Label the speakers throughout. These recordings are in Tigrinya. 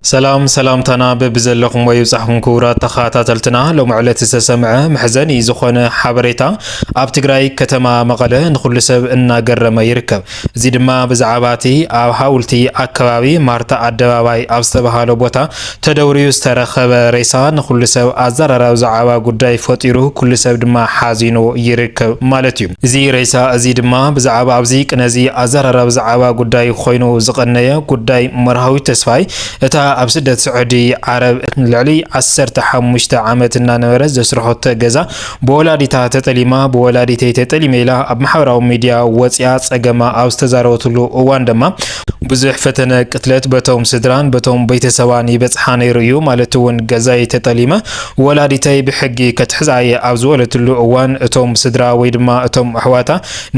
Speaker 1: سلام تنا ببزلكم ويبصحكم كورات تخاتاتلتنا لو معلت تسمع محزني زخونه حبريتا اب تግራይ ከተማ መቀለ ንኩሉ ሰብ እናገረመ ይርከብ እዚ ድማ ብዛዕባቲ ኣብ ሃውልቲ አካባቢ ማርታ አደባባይ ኣብ ዝተባሃለ ቦታ ተደውሪዩ ዝተረኸበ ሬሳ ንኩሉ ሰብ አዘራራብ ዛዕባ ጉዳይ ፈጢሩ ኩሉ ሰብ ድማ ሓዚኑ ይርከብ ማለት እዩ እዚ ሬሳ እዚ ድማ ብዛዕባ ኣብዚ ቅነዚ አዘራራብ ዛዕባ ጉዳይ ኮይኑ ዝቀነየ ጉዳይ መርሃዊ ተስፋይ እታ ኣብ ስደት ስዑዲ ዓረብ ልዕሊ 15 ዓመት እናነበረ ዘስርሖት ገዛ በወላዲታ ተጠሊማ በወላዲታ ተጠሊሜላ ኣብ ማሕበራዊ ሚድያ ወጽያ ጸገማ ኣብ ዝተዛረወትሉ እዋን ድማ ብዙሕ ፈተነ ቅትለት በቶም ስድራን በቶም ቤተሰባን ይበጽሓ ነይሩ እዩ ማለት እውን ገዛ ተጠሊመ ወላዲታይ ብሕጊ ከተሕዛየ ኣብ ዝወለትሉ እዋን እቶም ስድራ ወይ ድማ እቶም ኣሕዋታ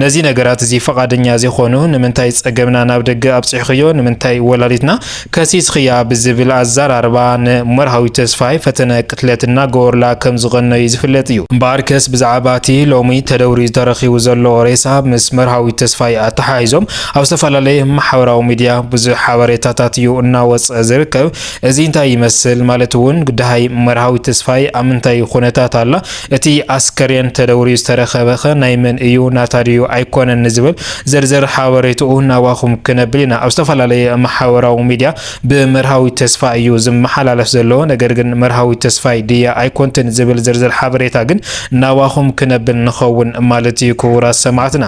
Speaker 1: ነዚ ነገራት እዚ ፈቃደኛ ዘይኾኑ ንምንታይ ጸገምና ናብ ደገ ኣብጽሕኽዮ ንምንታይ ወላዲትና ከሲስኽያ ብዝብል ኣዘራርባ ንመርሃዊ ተስፋይ ፈተነ ቅትለትና ጎርላ ከም ዝቐነዩ ዝፍለጥ እዩ እምበኣርከስ ብዛዕባቲ ሎሚ ተደውሪ ተረኺቡ ዘሎ ሬሳ ምስ መርሃዊ ተስፋይ ኣተሓሒዞም ኣብ ዝተፈላለየ ማሕበራዊ ሚድያ ብዙሕ ሓበሬታታት እዩ እናወጽ ዝርከብ እዚ እንታይ ይመስል ማለት እውን ጉዳይ መርሃዊ ተስፋይ ኣብ ምንታይ ኩነታት ኣላ እቲ ኣስከሬን ተደውሪ ዝተረኸበ ናይ መን እዩ ናታድዩ ኣይኮነን ዝብል ዘርዘር ሓበሬትኡ ናዋኹም ክነብልና ኣብ ዝተፈላለየ ማሕበራዊ ሚድያ ብመርሃዊ ተስፋ እዩ ዝመሓላለፍ ዘሎ ነገር ግን መርሃዊ ተስፋይ ድያ ኣይኮንትን ዝብል ዘርዘር ሓበሬታ ግን ናዋኹም ክነብል ንኸውን ማለት እዩ ክቡራት ሰማዕትና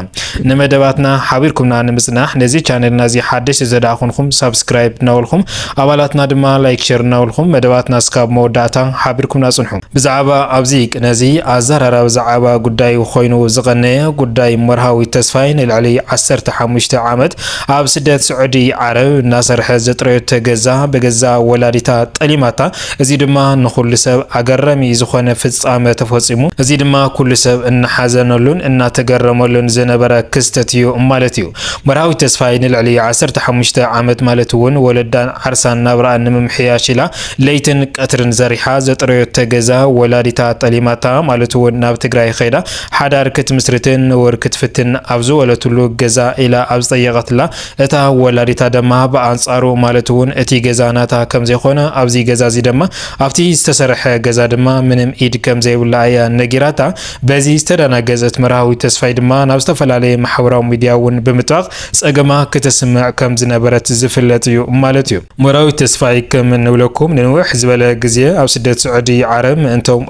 Speaker 1: ንመደባትና ሓቢርኩምና ንምጽናሕ ነዚ ቻነልና እዚ ሓድሽ ዘዳኹንኩም ሰብስክራይብ ናውልኩም አባላትና ድማ ላይክ ሼር ናውልኩም መደባትና ስካብ መወዳእታ ሓቢርኩምና ጽንሑ ብዛዕባ ኣብዚ ቅነዚ ኣዘራራብ ዛዕባ ጉዳይ ኮይኑ ዝቐነየ ጉዳይ መርሃዊ ተስፋይ ንልዕሊ 15 ዓመት ኣብ ስደት ስዑዲ ዓረብ እናሰርሐ ዘጥረየት ገዛ በገዛ ወላዲታ ጠሊማታ እዚ ድማ ንኩሉ ሰብ አገረሚ ዝኾነ ፍጻመ ተፈጺሙ እዚ ድማ ኩሉ ሰብ እናሓዘነሉን እናተገረመሉን ዝነበረ ክስተት እዩ ማለት እዩ መርሃዊ ተስፋይ ንልዕሊ 15 ዓመት ማለት እውን ወለዳን ዓርሳን ናብራን ንምምሕያሽ ኢላ ለይትን ቀትርን ዘሪሓ ዘጥረየት ገዛ ወላዲታ ጠሊማታ ማለት እውን ናብ ትግራይ ኸይዳ ሓዳር ክትምስርትን ወር ክትፍትን ኣብ ዝወለትሉ ገዛ ኢላ ኣብ ዝጠየቐትላ እታ ወላዲታ ድማ በኣንጻሩ ማለት እውን እቲ ገዛ ናታ ከም ዘይኾነ ኣብዚ ገዛ እዚ ድማ ኣብቲ ዝተሰርሐ ገዛ ድማ ምንም ኢድ ከም ዘይብላ እያ ነጊራታ በዚ ዝተደናገዘት መርሃዊ ተስፋይ ድማ ናብ ዝተፈላለየ ማሕበራዊ ሚድያ እውን ብምጥባቕ ጸገማ ክትስምዕ ከም ዝነበረት ዝፍለጥ እዩ ማለት እዩ መርሃዊ ተስፋይ ከም ንብለኩም ንንውሕ ዝበለ ግዜ ኣብ ስደት ስዑዲ ዓረብ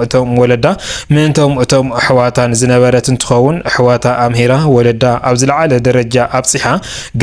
Speaker 1: እቶም ወለዳ እቶም ኣሕዋታን ዝነበረት እንትኸውን ኣሕዋታ ኣምሂራ ወለዳ ኣብ ዝለዓለ ደረጃ ኣብጽሓ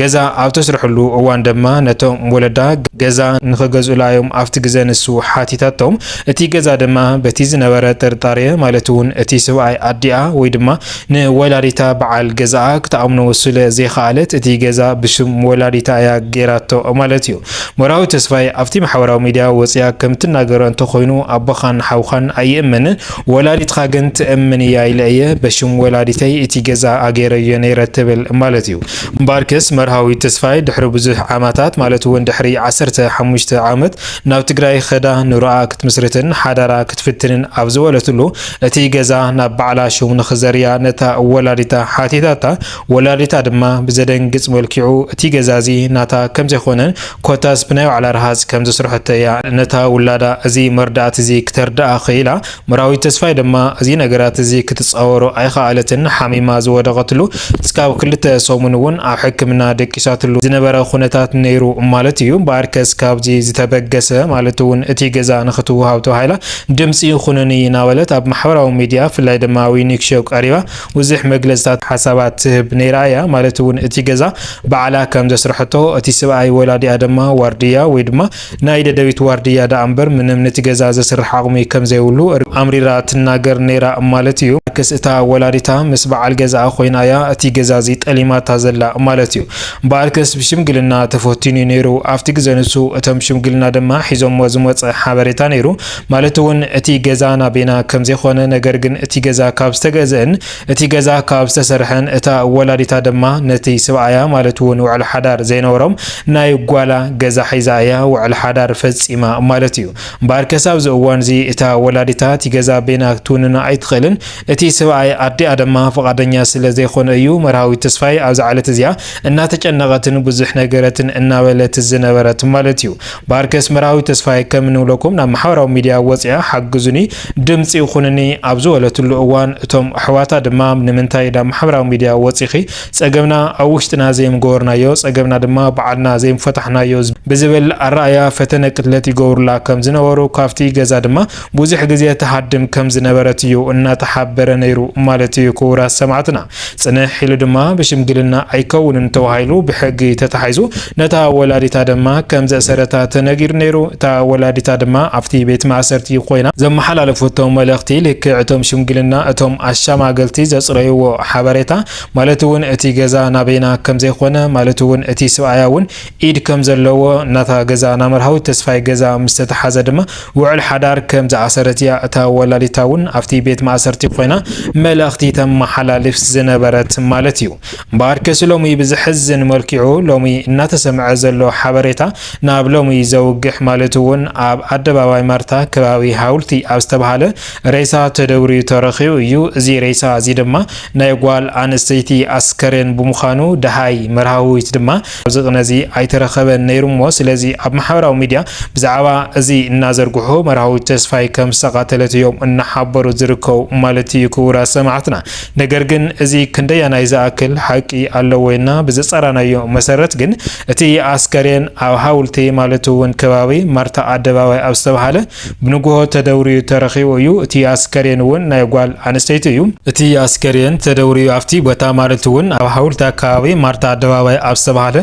Speaker 1: ገዛ ኣብ ተስርሕሉ እዋን ድማ ነቶም ወለዳ ገዛ ንኽገዝኡላዮም ኣብቲ ግዜ ንሱ ሓቲታቶም እቲ ገዛ ድማ በቲ ዝነበረ ጥርጣሬ ማለት እውን እቲ ሰብኣይ ኣዲኣ ወይ ድማ ንወላዲታ በዓል ገዛ ክትኣምኖ ስለ ዘይኸኣለት እቲ ገዛ ብሽም ወላዲታ እያ ጌራቶ ማለት እዩ መርሃዊ ተስፋይ ኣብቲ ማሕበራዊ ሚድያ ወጽያ ከም ትናገሮ እንተኾይኑ ኣቦኻን ሓውኻን ኣይእምንን ወላዲትኻ ግን ትእምን እያ ኢለየ በሽም ወላዲተይ እቲ ገዛ ኣገይረዮ ነይረ ትብል ማለት እዩ እምበኣርከስ መርሃዊ ተስፋይ ድሕሪ ብዙሕ ዓመታት ማለት እውን ድሕሪ 15 ዓመት ናብ ትግራይ ኸዳ ንሩኣ ክትምስርትን ሓዳራ ክትፍትንን ኣብ ዝወለትሉ እቲ ገዛ ናብ በዓላ ሹም ንኽዘርያ ነታ ወላዲታ ሓቲታታ ወላዲታ ድማ ብዘደንግጽ መልክዑ እቲ ገዛ እዚ ናታ ከም ዘይኾነን ኮታስ ብናይ ባዕላ ረሃዝ ከም ዝስርሐቶ እያ ነታ ውላዳ እዚ መርዳእቲ እዚ ክተርዳኣ ኸኢላ መርሃዊ ተስፋይ ድማ እዚ ነገራት እዚ ክትጻወሮ ኣይኸኣለትን ሓሚማ ዝወደቐትሉ እስካብ 2 ሰሙን እውን ኣብ ሕክምና ደቂሳትሉ ዝነበረ ኩነታት ነይሩ ማለት እዩ እምበኣርከስ ካብዚ ዝተበገሰ ማለት እውን እቲ ገዛ ንኽትውሃብ ተባሂላ ድምፂ ይኹነኒ ናበለት ኣብ ማሕበራዊ ሚድያ ፍላይ ድማ ዊኒክ ሾው ቀሪባ ብዙሕ መግለጽታት ሓሳባት ትህብ ነይራ እያ ማለት እውን እቲ ገዛ በዓላ ከም ዘስርሐቶ እቲ ሰብኣይ ወላዲያ ድማ ዋርድያ ወይ ድማ ናይ ደደቢት ዋርድያ ዳ እምበር ምንም ነቲ ገዛ ዘስርሕ ዓቕሚ ከም ዘይብሉ ኣምሪራ ትናገር ነይራ ማለት እዩ ክስእታ ወላዲታ ምስ በዓል ገዛ ኮይና እያ እቲ ገዛ እዚ ጠሊማታ ዘላ ማለት እዩ እምበኣርከስ ብሽምግልና ተፈቲኑ ነይሩ ኣብቲ ግዜ ንሱ እቶም ሽምግልና ድማ ሒዞሞ ዝመፀ ሓበሬታ ነይሩ ማለት እውን እቲ ገዛ ናቤና ከም ዘይኾነ ነገር ግን እቲ ገዛ ካብ ዝተገዘአን እቲ ገዛ ካብ ዝተሰርሐን እታ ወላዲታ ድማ ነቲ ሰብኣያ ማለት እውን ውዕል ሓዳር ዘይነበሮም ናይ ጓላ ገዛ ሒዛ እያ ውዕል ሓዳር ፈጺማ ማለት እዩ እምበኣርከስ ኣብዚ እዋን እዚ እታ ወላዲታ እቲ ገዛ ቤና ክትውንና ኣይትኽእልን እቲ ሰብኣይ ኣዲኣ ድማ ፈቃደኛ ስለ ዘይኾነ እዩ መርሃዊ ተስፋይ ኣብ ዝዓለት እዚኣ እናተጨነቐትን ብዙሕ ነገራትን እናበለት ዝነበረት ማለት እዩ ባርከስ መራዊ ተስፋይ ከምንብለኩም ናብ ማሕበራዊ ሚድያ ወፅያ ሓግዙኒ ድምፂ ይኹንኒ ኣብዙ ወለትሉ እዋን እቶም ኣሕዋታ ድማ ንምንታይ ናብ ማሕበራዊ ሚድያ ወፂኺ ፀገምና ኣብ ውሽጥና ዘይምገበርናዮ ፀገምና ድማ በዓልና ዘይምፈታሕናዮ ብዝብል ኣረኣያ ፈተነ ቅትለት ይገብሩላ ከም ዝነበሩ ካብቲ ገዛ ድማ ብዙሕ ግዜ ተሃድም ከም ዝነበረት እዩ እናተሓበረ ነይሩ ማለት እዩ ክቡራት ሰማዕትና ጽንሕ ኢሉ ድማ ብሽምግልና ኣይከውንን ተባሂሉ ብሕጊ ተታሒዙ ነታ ወላዲታ ድማ ከም ዘእሰረታ ተነጊሩ ነይሩ እታ ወላዲታ ድማ ኣብቲ ቤት ማእሰርቲ ኮይና ዘመሓላለፈቶ መልእኽቲ ልክዕ እቶም ሽምግልና እቶም ኣሻማገልቲ ዘጽረይዎ ሓበሬታ ማለት እውን እቲ ገዛ ናበይና ከም ዘይኮነ ማለት እውን እቲ ሰብኣያ እውን ኢድ ከም ዘለዎ ናታ ገዛ ናመርሃዊ ተስፋይ ገዛ ምስ ተተሓዘ ድማ ውዕል ሓዳር ከም ዝኣሰረት እያ እታ ወላዲታ እውን ኣብቲ ቤት ማእሰርቲ ኮይና መልእኽቲ ተመሓላልፍ ዝነበረት ማለት እዩ ባርከስ ሎሚ ብዝሕዝን መልክዑ ሎሚ እናተሰምዐ ዘሎ ሓበሬታ ናብ ሎሚ ዘውግሕ ማለት እውን ኣብ ኣደባባይ ማርታ ከባቢ ሃውልቲ ኣብ ዝተባሃለ ሬሳ ተደውሪ ተረኺቡ እዩ እዚ ሬሳ እዚ ድማ ናይ ጓል ኣንስተይቲ ኣስከሬን ብምዃኑ ደሃይ መርሃዊት ድማ ኣብዚ ቅነዚ ኣይተረኸበን ነይሩ እሞ ስለዚ ኣብ ማሕበራዊ ሚድያ ብዛዕባ እዚ እናዘርግሑ መርሃዊት ተስፋይ ከም ዝተቃተለት እዮም እናሓበሩ ዝርከቡ ማለት እዩ ክቡራት ሰማዕትና ነገር ግን እዚ ክንደያናይ ዝኣክል ሓቂ ኣለወይና ብዝፀራናዮ መሰረት ግን እቲ ኣስከሬን ኣብ ሃውልቲ ማለት እውን ከባቢ ማርታ ኣደባባይ ኣብ ዝተባሃለ ብንግሆ ተደውሪዩ ተረኺቡ እዩ እቲ ኣስከሬን እውን ናይ ጓል ኣንስተይቲ እዩ እቲ ኣስከሬን ተደውሪዩ ኣብቲ ቦታ ማለት እውን ኣብ ሃውልቲ ከባቢ ማርታ ኣደባባይ ኣብ ዝተባሃለ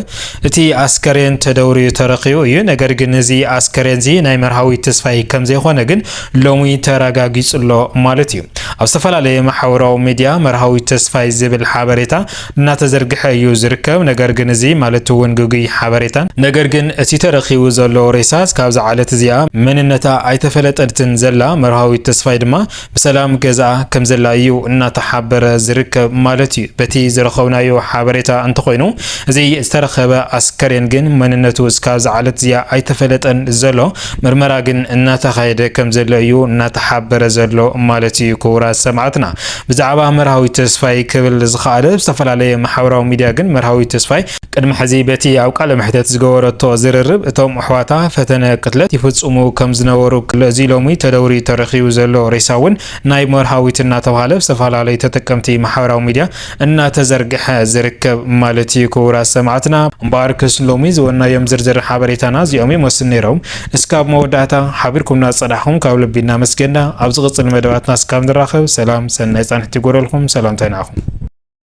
Speaker 1: እቲ ኣስከሬን ተደውሪዩ ተረኺቡ እዩ ነገር ግን እዚ ኣስከሬን እዚ ናይ መርሃዊ ተስፋይ ከም ዘይኮነ ግን ሎሚ ተረጋጊጹሎ ማለት እዩ ኣብ ዝተፈላለዩ ማሕበራዊ ሚድያ መርሃዊ ተስፋይ ዝብል ሓበሬታ እናተዘርግሐ እዩ ዝርከብ ነገር ግን እዚ ማለት እውን ግጉይ ሓበሬታ ነገር ግን እቲ ተረኺቡ ዘሎ ሬሳስ ካብ ዝዓለት እዚኣ መንነታ ኣይተፈለጠትን ዘላ መርሃዊ ተስፋይ ድማ ብሰላም ገዛ ከም ዘላ እዩ እናተሓበረ ዝርከብ ማለት እዩ በቲ ዝረኸብናዮ ሓበሬታ እንተኮይኑ እዚ ዝተረኸበ ኣስከሬን ግን መንነቱ እስካብ ዝዓለት እዚኣ ኣይተፈለጠን ዘሎ ምርመራ ግን እናተኻየደ ከም ዘሎ እዩ እናተሓበረ ዘሎ ማለት እዩ ክቡራት ሰማዕትና ብዛዕባ መርሃዊ ተስፋይ ክብል ዝኽኣለ ዝተፈላለዩ ማሕበራዊ ሚድያ ግን መርሃዊ ተስፋይ ቅድሚ ሕዚ በቲ ኣብ ቃለ መሕተት ዝገበረቶ ዝርርብ እቶም ኣሕዋታ ፈተነ ቅትለት ይፍጽሙ ከም ዝነበሩ እዚ ሎሚ ተደውሪ ተረኺቡ ዘሎ ሬሳ እውን ናይ መርሃዊት እናተባሃለ ዝተፈላለዩ ተጠቀምቲ ማሕበራዊ ሚድያ እናተዘርግሐ ዝርከብ ማለት እዩ ክቡራት ሰማዕትና ባርከስ ሎሚ ዝወናዮም ዝርዝር ሓበሬታና እዚኦም ይመስሉ ነይሮም እስካብ መወዳእታ ሓቢርኩምና ፀናሕኩም ካብ ልቢ እናመስገንና ኣብ ዝቕፅል መደባትና እስካብ ንራኸብ ሰላም ሰናይ ፃንሕቲ ይጎረልኩም ሰላምታ ይናኹም